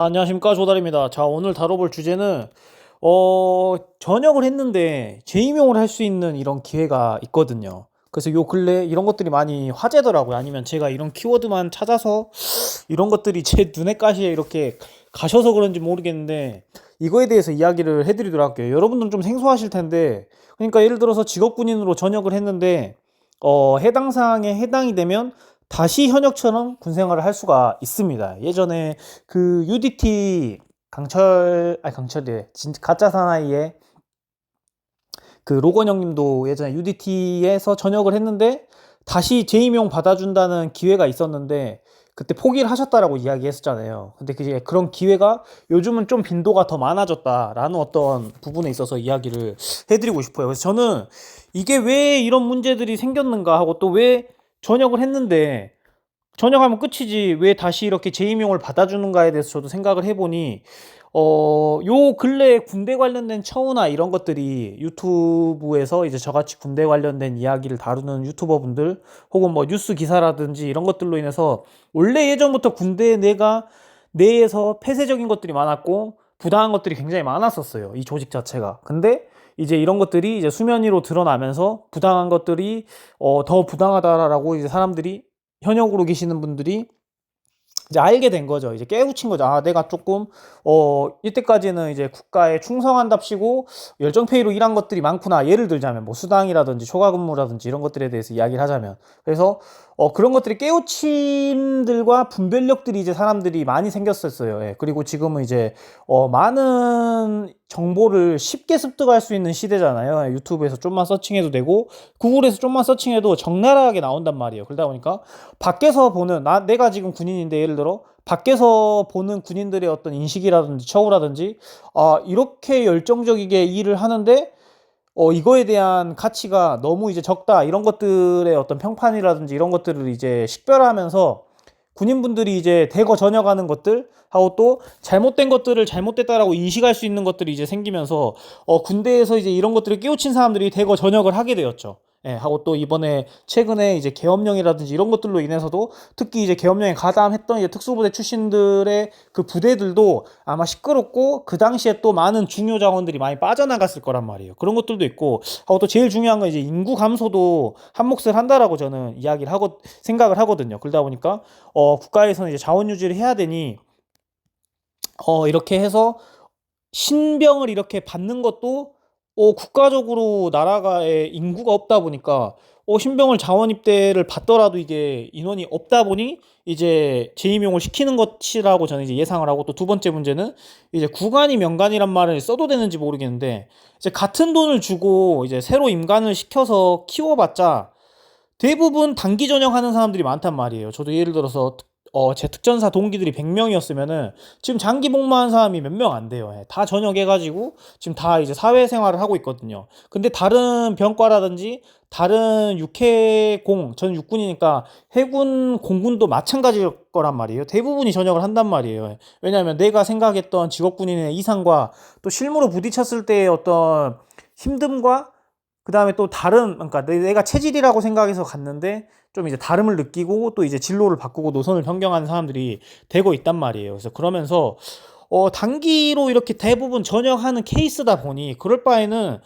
안녕하십니까, 조달입니다. 자, 오늘 다뤄볼 주제는 전역을 했는데 재임용을 할 수 있는 이런 기회가 있거든요. 그래서 요 근래 이런 것들이 많이 화제더라고요. 아니면 제가 이런 키워드만 찾아서 이런 것들이 제 눈에 가시에 이렇게 가셔서 그런지 모르겠는데, 이거에 대해서 이야기를 해드리도록 할게요. 여러분들은 좀 생소하실 텐데, 그러니까 예를 들어서 직업군인으로 전역을 했는데 해당 사항에 해당이 되면 다시 현역처럼 군 생활을 할 수가 있습니다. 예전에 그 UDT 강철이 가짜 사나이의 그 로건 형님도 예전에 UDT에서 전역을 했는데 다시 재임용 받아준다는 기회가 있었는데 그때 포기를 하셨다라고 이야기했었잖아요. 근데 그런 기회가 요즘은 좀 빈도가 더 많아졌다라는 어떤 부분에 있어서 이야기를 해드리고 싶어요. 그래서 저는 이게 왜 이런 문제들이 생겼는가 하고, 또 왜 전역을 했는데 전역하면 끝이지 왜 다시 이렇게 재임용을 받아주는가에 대해서 저도 생각을 해보니, 요 근래 군대 관련된 처우나 이런 것들이 유튜브에서 이제 저같이 군대 관련된 이야기를 다루는 유튜버분들 혹은 뭐 뉴스 기사라든지 이런 것들로 인해서 원래 예전부터 군대 내에서 폐쇄적인 것들이 많았고 부당한 것들이 굉장히 많았었어요. 이 조직 자체가. 근데 이제 이런 것들이 이제 수면 위로 드러나면서 부당한 것들이 더 부당하다라고 이제 사람들이, 현역으로 계시는 분들이 이제 알게 된 거죠. 이제 깨우친 거죠. 아, 내가 조금 이때까지는 이제 국가에 충성한답시고 열정페이로 일한 것들이 많구나. 예를 들자면 뭐 수당이라든지 초과 근무라든지 이런 것들에 대해서 이야기를 하자면, 그래서 그런 것들이 깨우침들과 분별력들이 이제 사람들이 많이 생겼었어요. 예. 그리고 지금은 이제 많은 정보를 쉽게 습득할 수 있는 시대잖아요. 유튜브에서 좀만 서칭해도 되고 구글에서 좀만 서칭해도 적나라하게 나온단 말이에요. 그러다 보니까 밖에서 보는, 내가 지금 군인인데 예를 들어 밖에서 보는 군인들의 어떤 인식이라든지 처우라든지, 이렇게 열정적이게 일을 하는데 이거에 대한 가치가 너무 이제 적다, 이런 것들의 어떤 평판이라든지 이런 것들을 이제 식별하면서 군인분들이 이제 대거 전역하는 것들 하고, 또 잘못된 것들을 잘못됐다라고 인식할 수 있는 것들이 이제 생기면서 군대에서 이제 이런 것들을 깨우친 사람들이 대거 전역을 하게 되었죠. 예, 하고 또 이번에 최근에 이제 계엄령이라든지 이런 것들로 인해서도, 특히 이제 계엄령에 가담했던 이제 특수부대 출신들의 그 부대들도 아마 시끄럽고 그 당시에 또 많은 중요 자원들이 많이 빠져나갔을 거란 말이에요. 그런 것들도 있고, 하고 또 제일 중요한 건 이제 인구 감소도 한 몫을 한다라고 저는 이야기를 하고 생각을 하거든요. 그러다 보니까 국가에서는 이제 자원 유지를 해야 되니 이렇게 해서 신병을 이렇게 받는 것도, 국가적으로 나라가에 인구가 없다 보니까 신병을 자원 입대를 받더라도 이게 인원이 없다 보니 이제 재임용을 시키는 것이라고 저는 이제 예상을 하고, 또 두 번째 문제는 이제 구간이 명간이란 말을 써도 되는지 모르겠는데, 이제 같은 돈을 주고 이제 새로 임관을 시켜서 키워봤자 대부분 단기 전역하는 사람들이 많단 말이에요. 저도 예를 들어서 제 특전사 동기들이 100명이었으면은 지금 장기 복무한 사람이 몇 명 안 돼요. 예, 다 전역해가지고 지금 다 이제 사회생활을 하고 있거든요. 근데 다른 병과라든지 다른 육해공, 저는 육군이니까 해군, 공군도 마찬가지일 거란 말이에요. 대부분이 전역을 한단 말이에요. 예. 왜냐하면 내가 생각했던 직업군인의 이상과 또 실무로 부딪혔을 때의 어떤 힘듦과, 그 다음에 또 다른, 그러니까 내가 체질이라고 생각해서 갔는데 좀 이제 다름을 느끼고 또 이제 진로를 바꾸고 노선을 변경하는 사람들이 되고 있단 말이에요. 그래서 그러면서 단기로 이렇게 대부분 전역하는 케이스다 보니, 그럴 바에는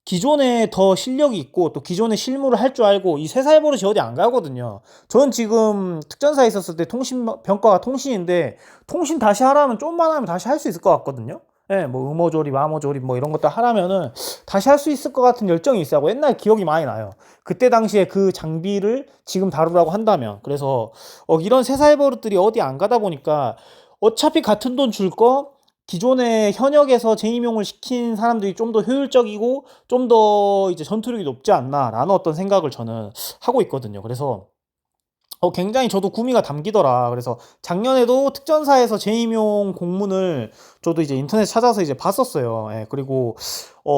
기존에 더 실력이 있고 또 기존에 실무를 할 줄 알고, 이 세 살 버릇이 어디 안 가거든요. 저는 지금 특전사에 있었을 때 병과가 통신인데 통신 다시 하라면 좀만 하면 다시 할 수 있을 것 같거든요. 예, 뭐 음어 조립, 암호 조립 뭐 이런 것들 하라면은 다시 할 수 있을 것 같은 열정이 있어요. 옛날 기억이 많이 나요. 그때 당시에 그 장비를 지금 다루라고 한다면. 그래서 이런 세 살 버릇들이 어디 안 가다 보니까 어차피 같은 돈 줄 거 기존의 현역에서 재임용을 시킨 사람들이 좀 더 효율적이고 좀 더 이제 전투력이 높지 않나라는 어떤 생각을 저는 하고 있거든요. 그래서 굉장히 저도 구미가 담기더라. 그래서 작년에도 특전사에서 재임용 공문을 저도 이제 인터넷 찾아서 이제 봤었어요. 예, 그리고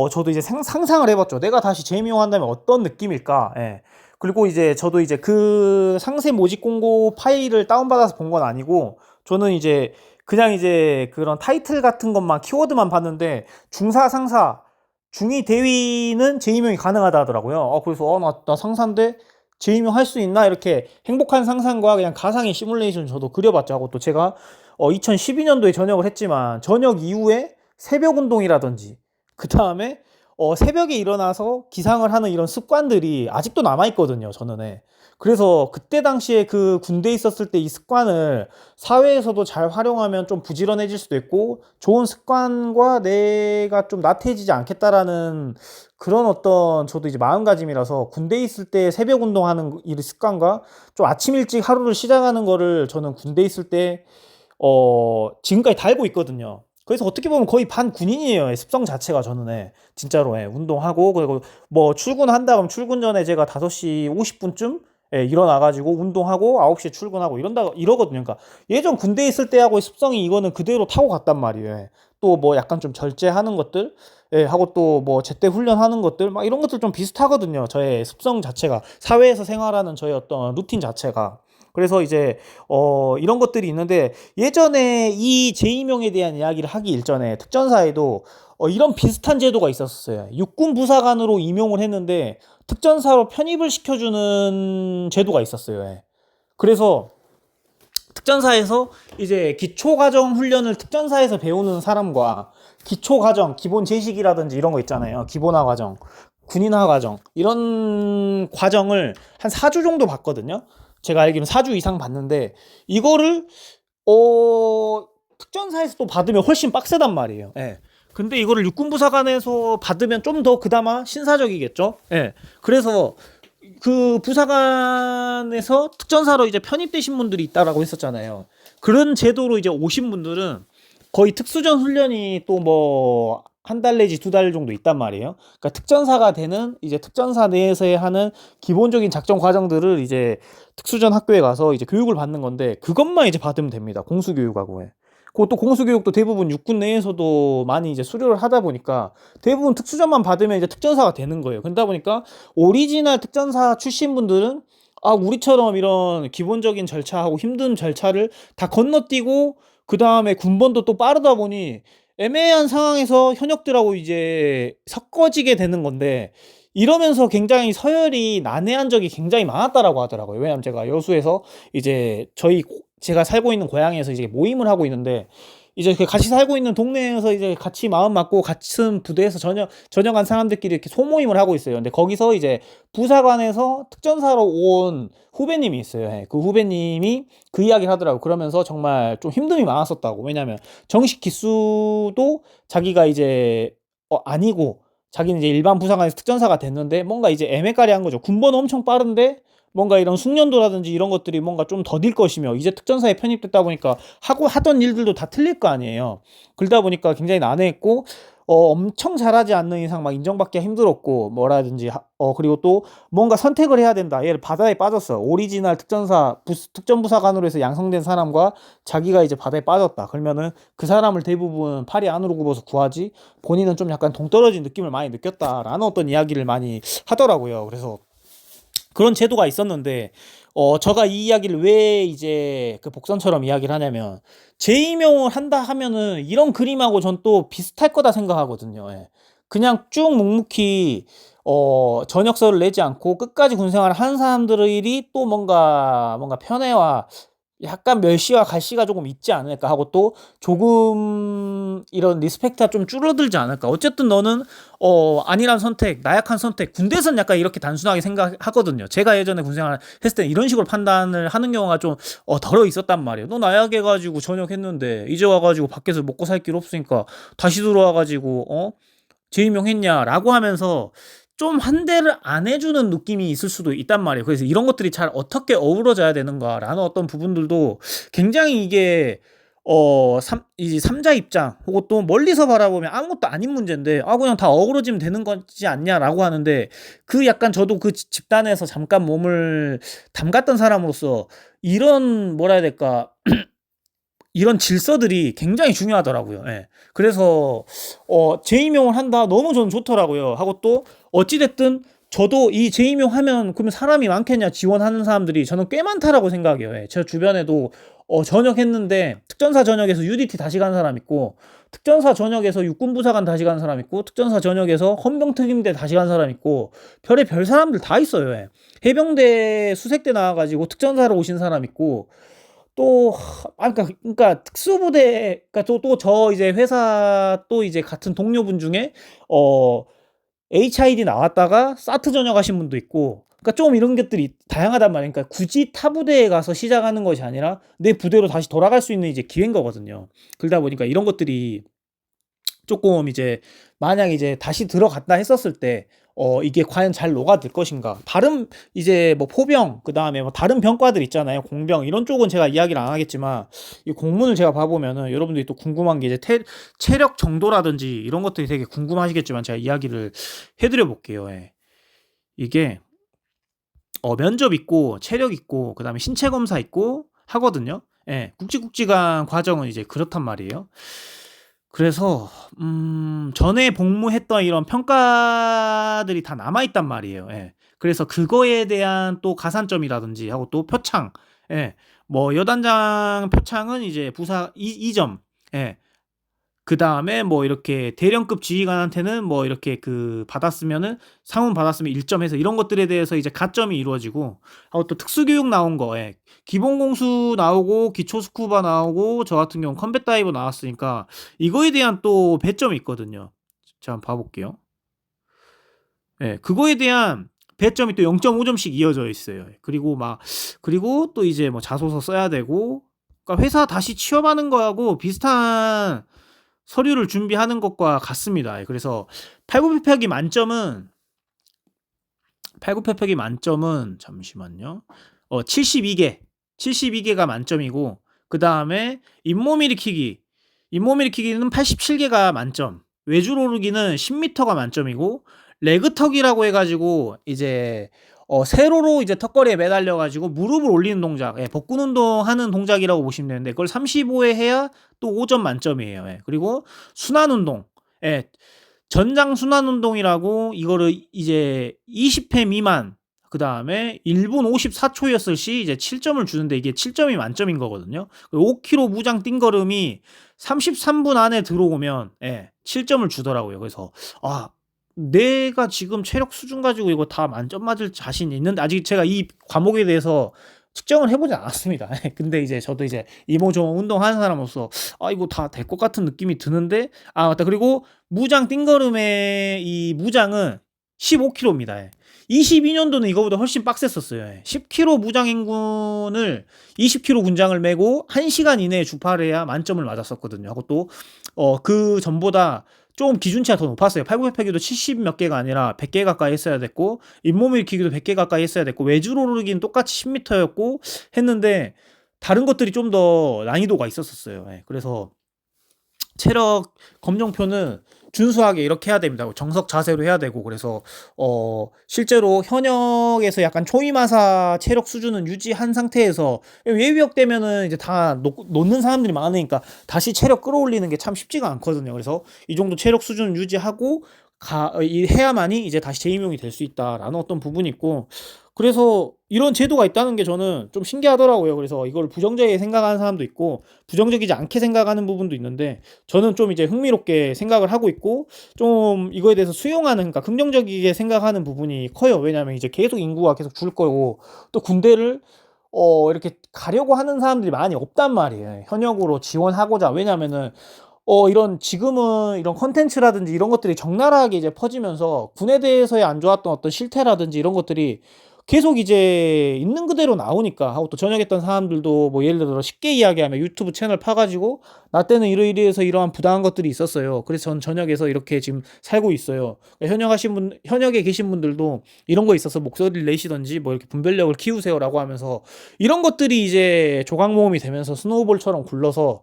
저도 이제 상상을 해봤죠. 내가 다시 재임용 한다면 어떤 느낌일까? 예. 그리고 이제 저도 이제 그 상세 모집 공고 파일을 다운받아서 본 건 아니고, 저는 이제 그냥 이제 그런 타이틀 같은 것만, 키워드만 봤는데 중사, 상사, 중위, 대위는 재임용이 가능하다 하더라고요. 그래서 나 상사인데 재임용 할 수 있나, 이렇게 행복한 상상과 그냥 가상의 시뮬레이션 저도 그려봤죠. 하고 또 제가 2012년도에 전역을 했지만 전역 이후에 새벽 운동이라든지 그 다음에 새벽에 일어나서 기상을 하는 이런 습관들이 아직도 남아있거든요, 저는. 그래서 그때 당시에 그 군대에 있었을 때 이 습관을 사회에서도 잘 활용하면 좀 부지런해질 수도 있고 좋은 습관과 내가 좀 나태해지지 않겠다라는 그런 어떤 저도 이제 마음가짐이라서 군대에 있을 때 새벽 운동하는 이 습관과 좀 아침 일찍 하루를 시작하는 거를 저는 군대에 있을 때 지금까지 달고 있거든요. 그래서 어떻게 보면 거의 반군인이에요. 습성 자체가 저는. 진짜로. 운동하고 그리고 뭐 출근한다 그러면 출근 전에 제가 5시 50분쯤 일어나가지고 운동하고 9시에 출근하고 이러거든요. 그러니까 예전 군대에 있을 때하고의 습성이 이거는 그대로 타고 갔단 말이에요. 또 뭐 약간 좀 절제하는 것들 하고 또 뭐 제때 훈련하는 것들 막 이런 것들 좀 비슷하거든요. 저의 습성 자체가 사회에서 생활하는 저의 어떤 루틴 자체가. 그래서 이제 이런 것들이 있는데 예전에 이 재임용에 대한 이야기를 하기 일전에 특전사에도 이런 비슷한 제도가 있었어요. 육군 부사관으로 임용을 했는데 특전사로 편입을 시켜주는 제도가 있었어요. 그래서 특전사에서 이제 기초과정 훈련을 특전사에서 배우는 사람과 기초과정, 기본 제식이라든지 이런 거 있잖아요. 기본화 과정, 군인화 과정 이런 과정을 한 4주 정도 봤거든요. 제가 알기로는 4주 이상 봤는데 이거를 특전사에서 또 받으면 훨씬 빡세단 말이에요. 근데 이거를 육군부사관에서 받으면 좀 더 그나마 신사적이겠죠. 그래서 그 부사관에서 특전사로 이제 편입되신 분들이 있다라고 했었잖아요. 그런 제도로 이제 오신 분들은 거의 특수전 훈련이 또 뭐 한 달 내지 2달 정도 있단 말이에요. 그러니까 특전사가 되는 이제 특전사 내에서의 하는 기본적인 작전 과정들을 이제 특수전 학교에 가서 이제 교육을 받는 건데 그것만 이제 받으면 됩니다. 공수교육하고. 그것도 공수교육도 대부분 육군 내에서도 많이 이제 수료를 하다 보니까 대부분 특수전만 받으면 이제 특전사가 되는 거예요. 그러다 보니까 오리지널 특전사 출신 분들은 우리처럼 이런 기본적인 절차하고 힘든 절차를 다 건너뛰고 그 다음에 군번도 또 빠르다 보니 애매한 상황에서 현역들하고 이제 섞어지게 되는 건데 이러면서 굉장히 서열이 난해한 적이 굉장히 많았다라고 하더라고요. 왜냐면 제가 여수에서 이제 제가 살고 있는 고향에서 이제 모임을 하고 있는데 이제 그 같이 살고 있는 동네에서 이제 같이 마음 맞고 같은 부대에서 전역한 사람들끼리 이렇게 소모임을 하고 있어요. 근데 거기서 이제 부사관에서 특전사로 온 후배님이 있어요. 그 후배님이 그 이야기를 하더라고요. 그러면서 정말 좀 힘듦이 많았었다고. 왜냐면 정식 기수도 자기가 이제 아니고 자기는 이제 일반 부사관에서 특전사가 됐는데 뭔가 이제 애매까리한 거죠. 군번은 엄청 빠른데 뭔가 이런 숙련도라든지 이런 것들이 뭔가 좀 더딜 것이며 이제 특전사에 편입됐다 보니까 하던 일들도 다 틀릴 거 아니에요. 그러다 보니까 굉장히 난해했고 엄청 잘하지 않는 이상 막 인정받기가 힘들었고 뭐라든지 그리고 또 뭔가 선택을 해야 된다. 얘를 바다에 빠졌어. 오리지널 특전부사관으로 해서 양성된 사람과 자기가 이제 바다에 빠졌다. 그러면은 그 사람을 대부분 팔이 안으로 굽어서 구하지 본인은 좀 약간 동떨어진 느낌을 많이 느꼈다라는 어떤 이야기를 많이 하더라고요. 그래서 그런 제도가 있었는데 제가 이 이야기를 왜 이제 그 복선처럼 이야기를 하냐면 재임용을 한다 하면은 이런 그림하고 전 또 비슷할 거다 생각하거든요. 그냥 쭉 묵묵히 전역서를 내지 않고 끝까지 군생활을 하는 사람들이 또 뭔가 편애와 약간 멸시와 갈시가 조금 있지 않을까 하고 또 조금 이런 리스펙트가 좀 줄어들지 않을까. 어쨌든 너는 아니란 선택, 나약한 선택. 군대에서는 약간 이렇게 단순하게 생각하거든요. 제가 예전에 군생활 했을 때 이런 식으로 판단을 하는 경우가 좀 덜어 있었단 말이에요. 너 나약해가지고 전역했는데 이제 와가지고 밖에서 먹고 살 길 없으니까 다시 들어와가지고 재임용했냐라고 하면서 좀 환대를 안 해주는 느낌이 있을 수도 있단 말이에요. 그래서 이런 것들이 잘 어떻게 어우러져야 되는가라는 어떤 부분들도 굉장히 이게 이 삼자 입장 혹은 또 멀리서 바라보면 아무것도 아닌 문제인데 그냥 다 어우러지면 되는 거지 않냐라고 하는데 그 약간 저도 그 집단에서 잠깐 몸을 담갔던 사람으로서 이런 뭐라 해야 될까 이런 질서들이 굉장히 중요하더라고요. 그래서 재임용을 한다 너무 저는 좋더라고요. 하고 또 어찌됐든 저도 이 재임용 하면 그러면 사람이 많겠냐 지원하는 사람들이 저는 꽤 많다라고 생각해요. 제 주변에도 전역했는데 특전사 전역에서 UDT 다시 간 사람 있고 특전사 전역에서 육군부사관 다시 간 사람 있고 특전사 전역에서 헌병특임대 다시 간 사람 있고 별의별 사람들 다 있어요. 해병대 수색대 나와가지고 특전사로 오신 사람 있고 또 그러니까 특수부대 그러니까 또 저 이제 회사 또 이제 같은 동료분 중에 어 HID 나왔다가 사트 전역하신 분도 있고 그러니까 좀 이런 것들이 다양하단 말이에요. 그러니까 굳이 타 부대에 가서 시작하는 것이 아니라 내 부대로 다시 돌아갈 수 있는 이제 기회인 거거든요. 그러다 보니까 이런 것들이 조금 이제 만약에 이제 다시 들어갔다 했었을 때 이게 과연 잘 녹아들 것인가. 다른 이제 뭐 포병 그다음에 뭐 다른 병과들 있잖아요. 공병 이런 쪽은 제가 이야기를 안 하겠지만 이 공문을 제가 봐 보면은 여러분들이 또 궁금한 게 이제 체력 정도라든지 이런 것들이 되게 궁금하시겠지만 제가 이야기를 해 드려 볼게요. 예. 이게 면접 있고 체력 있고 그다음에 신체 검사 있고 하거든요. 예. 굵직굵직한 과정은 이제 그렇단 말이에요. 그래서 전에 복무했던 이런 평가들이 다 남아 있단 말이에요. 예. 그래서 그거에 대한 또 가산점이라든지 하고 또 표창. 예. 뭐 여단장 표창은 이제 부사 2점. 예. 그다음에 뭐 이렇게 대령급 지휘관한테는 뭐 이렇게 그 받았으면은 상훈 받았으면 1점 해서 이런 것들에 대해서 이제 가점이 이루어지고 하고 또 특수교육 나온 거 예. 기본 공수 나오고 기초 스쿠버 나오고 저 같은 경우는 컴뱃 다이버 나왔으니까 이거에 대한 또 배점이 있거든요. 자, 한번 봐 볼게요. 예. 그거에 대한 배점이 또 0.5점씩 이어져 있어요. 그리고 또 이제 뭐 자소서 써야 되고 그러니까 회사 다시 취업하는 거하고 비슷한 서류를 준비하는 것과 같습니다. 예, 그래서 팔굽혀펴기 만점은 잠시만요. 72개가 만점이고 그다음에 잇몸 일으키기는 87개가 만점. 외줄 오르기는 10m가 만점이고 레그턱이라고 해 가지고 이제 세로로 이제 턱걸이에 매달려 가지고 무릎을 올리는 동작. 예, 복근 운동하는 동작이라고 보시면 되는데 그걸 35회 해야 또 5점 만점이에요. 예. 그리고 순환 운동. 예. 전장 순환 운동이라고 이거를 이제 20회 미만 그다음에 1분 54초였을 시 이제 7점을 주는데 이게 7점이 만점인 거거든요. 5km 무장 띵걸음이 33분 안에 들어오면 7점을 주더라고요. 그래서 내가 지금 체력 수준 가지고 이거 다 만점 맞을 자신이 있는데 아직 제가 이 과목에 대해서 측정을 해보지 않았습니다. 근데 이제 저도 이제 이모저모 운동하는 사람으로서 이거 다 될 것 같은 느낌이 드는데 맞다. 그리고 무장 띵걸음의 이 무장은 15km입니다. 22년도는 이거보다 훨씬 빡셌었어요. 10km 무장 행군을 20km 군장을 메고 1시간 이내에 주파를 해야 만점을 맞았었거든요. 하고 또 그 전보다 좀 기준치가 더 높았어요. 팔굽혀펴기도 70 몇 개가 아니라 100개 가까이 했어야 됐고 잇몸 일으키기도 100개 가까이 했어야 됐고 외줄 오르기는 똑같이 10m였고 했는데 다른 것들이 좀 더 난이도가 있었어요. 그래서 체력 검정표는 준수하게 이렇게 해야 됩니다. 정석 자세로 해야 되고 그래서 실제로 현역에서 약간 초임하사 체력 수준은 유지한 상태에서 예비역 되면은 이제 다 놓는 사람들이 많으니까 다시 체력 끌어올리는 게 참 쉽지가 않거든요. 그래서 이 정도 체력 수준을 유지하고 해야만이 이제 다시 재임용이 될 수 있다라는 어떤 부분이 있고 그래서 이런 제도가 있다는 게 저는 좀 신기하더라고요. 그래서 이걸 부정적이게 생각하는 사람도 있고 부정적이지 않게 생각하는 부분도 있는데 저는 좀 이제 흥미롭게 생각을 하고 있고 좀 이거에 대해서 수용하는 그러니까 긍정적이게 생각하는 부분이 커요. 왜냐하면 이제 계속 인구가 계속 줄 거고 또 군대를 이렇게 가려고 하는 사람들이 많이 없단 말이에요. 현역으로 지원하고자. 왜냐하면은 이런 지금은 이런 컨텐츠라든지 이런 것들이 적나라하게 이제 퍼지면서 군에 대해서의 안 좋았던 어떤 실태라든지 이런 것들이 계속 이제 있는 그대로 나오니까 하고 또 전역했던 사람들도 뭐 예를 들어 쉽게 이야기하면 유튜브 채널 파가지고 나 때는 이러이러해서 이러한 부당한 것들이 있었어요. 그래서 전 전역에서 이렇게 지금 살고 있어요. 현역에 계신 분들도 이런 거 있어서 목소리를 내시던지 뭐 이렇게 분별력을 키우세요라고 하면서 이런 것들이 이제 조각 모음이 되면서 스노우볼처럼 굴러서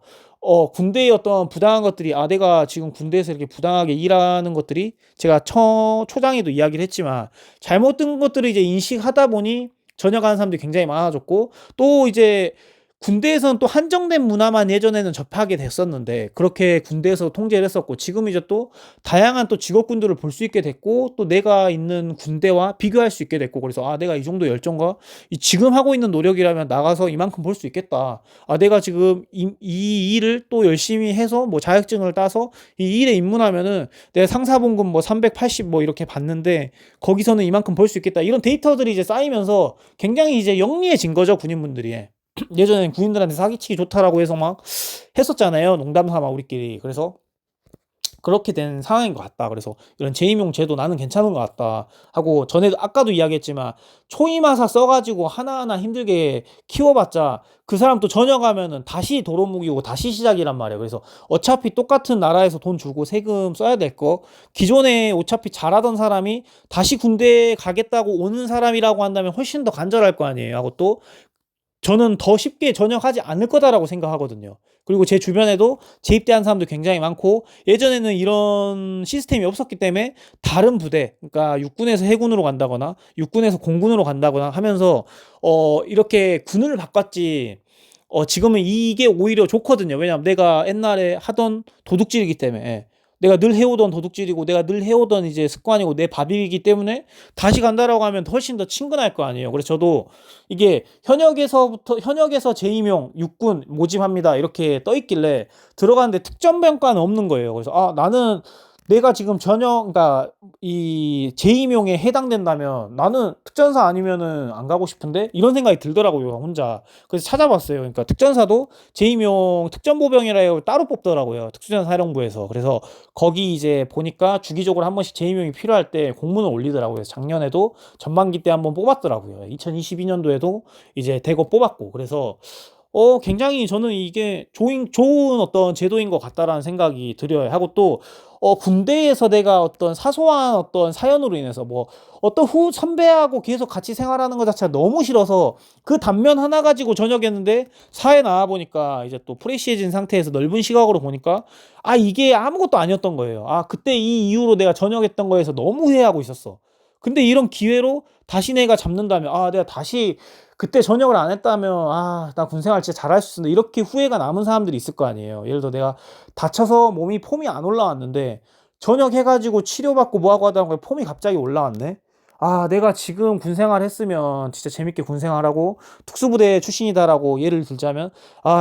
군대의 어떤 부당한 것들이 내가 지금 군대에서 이렇게 부당하게 일하는 것들이 제가 초장에도 이야기를 했지만 잘못된 것들을 이제 인식하다 보니 전역하는 사람들이 굉장히 많아졌고 또 이제 군대에서는 또 한정된 문화만 예전에는 접하게 됐었는데 그렇게 군대에서 통제를 했었고 지금 이제 또 다양한 또 직업군들을 볼 수 있게 됐고 또 내가 있는 군대와 비교할 수 있게 됐고 그래서 내가 이 정도 열정과 지금 하고 있는 노력이라면 나가서 이만큼 볼 수 있겠다. 내가 지금 이 일을 또 열심히 해서 뭐 자격증을 따서 이 일에 입문하면은 내 상사봉급 뭐 380 뭐 이렇게 받는데 거기서는 이만큼 벌 수 있겠다. 이런 데이터들이 이제 쌓이면서 굉장히 이제 영리해진 거죠, 군인분들이. 예전엔 군인들한테 사기치기 좋다라고 해서 막 했었잖아요. 농담 삼아 우리끼리. 그래서 그렇게 된 상황인 것 같다. 그래서 이런 재임용 제도 나는 괜찮은 것 같다 하고, 전에도 아까도 이야기했지만 초임하사 써가지고 하나하나 힘들게 키워봤자 그 사람 또 전역하면은 다시 도로묵이고 다시 시작이란 말이에요. 그래서 어차피 똑같은 나라에서 돈 주고 세금 써야 될 거, 기존에 어차피 잘하던 사람이 다시 군대 가겠다고 오는 사람이라고 한다면 훨씬 더 간절할 거 아니에요. 하고 또 저는 더 쉽게 전역하지 않을 거다라고 생각하거든요. 그리고 제 주변에도 재입대한 사람도 굉장히 많고, 예전에는 이런 시스템이 없었기 때문에 다른 부대, 그러니까 육군에서 해군으로 간다거나 육군에서 공군으로 간다거나 하면서 이렇게 군을 바꿨지. 지금은 이게 오히려 좋거든요. 왜냐하면 내가 옛날에 하던 도둑질이기 때문에, 내가 늘 해오던 도둑질이고 내가 늘 해오던 이제 습관이고 내 밥이기 때문에 다시 간다라고 하면 훨씬 더 친근할 거 아니에요. 그래서 저도 이게 현역에서 재임용 육군 모집합니다 이렇게 떠 있길래 들어가는데 특전 병과는 없는 거예요. 그래서 나는 내가 지금 그러니까 이 재임용에 해당된다면 나는 특전사 아니면은 안 가고 싶은데, 이런 생각이 들더라고요, 혼자. 그래서 찾아봤어요. 그러니까 특전사도 재임용 특전보병이라고 따로 뽑더라고요, 특수전사령부에서. 그래서 거기 이제 보니까 주기적으로 한 번씩 재임용이 필요할 때 공문을 올리더라고요. 그래서 작년에도 전반기 때 한번 뽑았더라고요. 2022년도에도 이제 대거 뽑았고. 그래서 굉장히 저는 이게 좋은 어떤 제도인 것 같다라는 생각이 들어요. 하고 또, 군대에서 내가 어떤 사소한 어떤 사연으로 인해서 뭐, 어떤 선배하고 계속 같이 생활하는 것 자체가 너무 싫어서 그 단면 하나 가지고 전역했는데, 사회 나와보니까 이제 또 프레시해진 상태에서 넓은 시각으로 보니까, 이게 아무것도 아니었던 거예요. 그때 이 이후로 내가 전역했던 거에서 너무 후회하고 있었어. 근데 이런 기회로 다시 내가 잡는다면, 내가 다시 그때 전역을 안 했다면 나 군생활 진짜 잘할 수 있는데, 이렇게 후회가 남은 사람들이 있을 거 아니에요. 예를 들어 내가 다쳐서 몸이 폼이 안 올라왔는데 전역해가지고 치료받고 뭐하고 하다 보니까 폼이 갑자기 올라왔네. 내가 지금 군생활 했으면 진짜 재밌게 군생활하고 특수부대 출신이다라고 예를 들자면,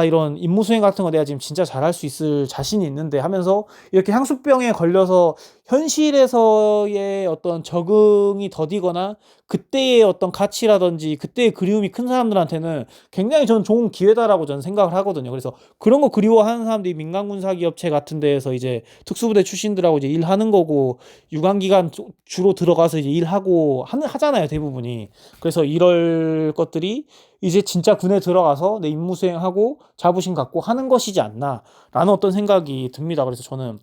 이런 임무수행 같은 거 내가 지금 진짜 잘할 수 있을 자신이 있는데 하면서 이렇게 향수병에 걸려서 현실에서의 어떤 적응이 더디거나 그때의 어떤 가치라든지 그때의 그리움이 큰 사람들한테는 굉장히 저는 좋은 기회다라고 저는 생각을 하거든요. 그래서 그런 거 그리워하는 사람들이 민간군사기업체 같은 데에서 이제 특수부대 출신들하고 이제 일하는 거고, 유관기관 주로 들어가서 이제 일하고 하잖아요, 대부분이. 그래서 이럴 것들이 이제 진짜 군에 들어가서 내 임무 수행하고 자부심 갖고 하는 것이지 않나라는 어떤 생각이 듭니다. 그래서 저는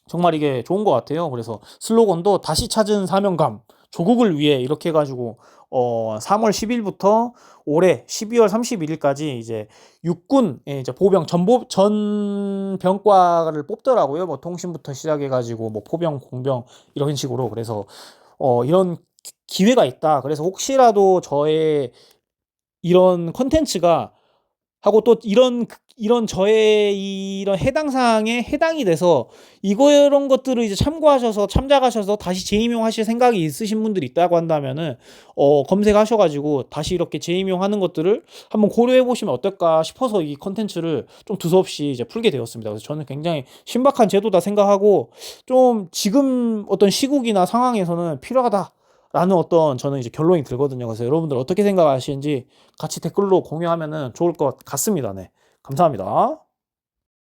정말 이게 좋은 것 같아요. 그래서 슬로건도 다시 찾은 사명감, 조국을 위해 이렇게 해가지고 3월 10일부터 올해 12월 31일까지 이제 육군 이제 보병 전 병과를 뽑더라고요. 뭐 통신부터 시작해가지고 뭐 포병, 공병 이런 식으로. 그래서 이런 기회가 있다. 그래서 혹시라도 저의 이런 컨텐츠가 하고 또 이런 저의 이런 해당 사항에 해당이 돼서 이런 것들을 이제 참고하셔서 참작하셔서 다시 재임용하실 생각이 있으신 분들이 있다고 한다면은 검색하셔가지고 다시 이렇게 재임용하는 것들을 한번 고려해 보시면 어떨까 싶어서 이 컨텐츠를 좀 두서없이 이제 풀게 되었습니다. 그래서 저는 굉장히 신박한 제도다 생각하고, 좀 지금 어떤 시국이나 상황에서는 필요하다 라는 어떤 저는 이제 결론이 들거든요. 그래서 여러분들 어떻게 생각하시는지 같이 댓글로 공유하면은 좋을 것 같습니다. 네. 감사합니다.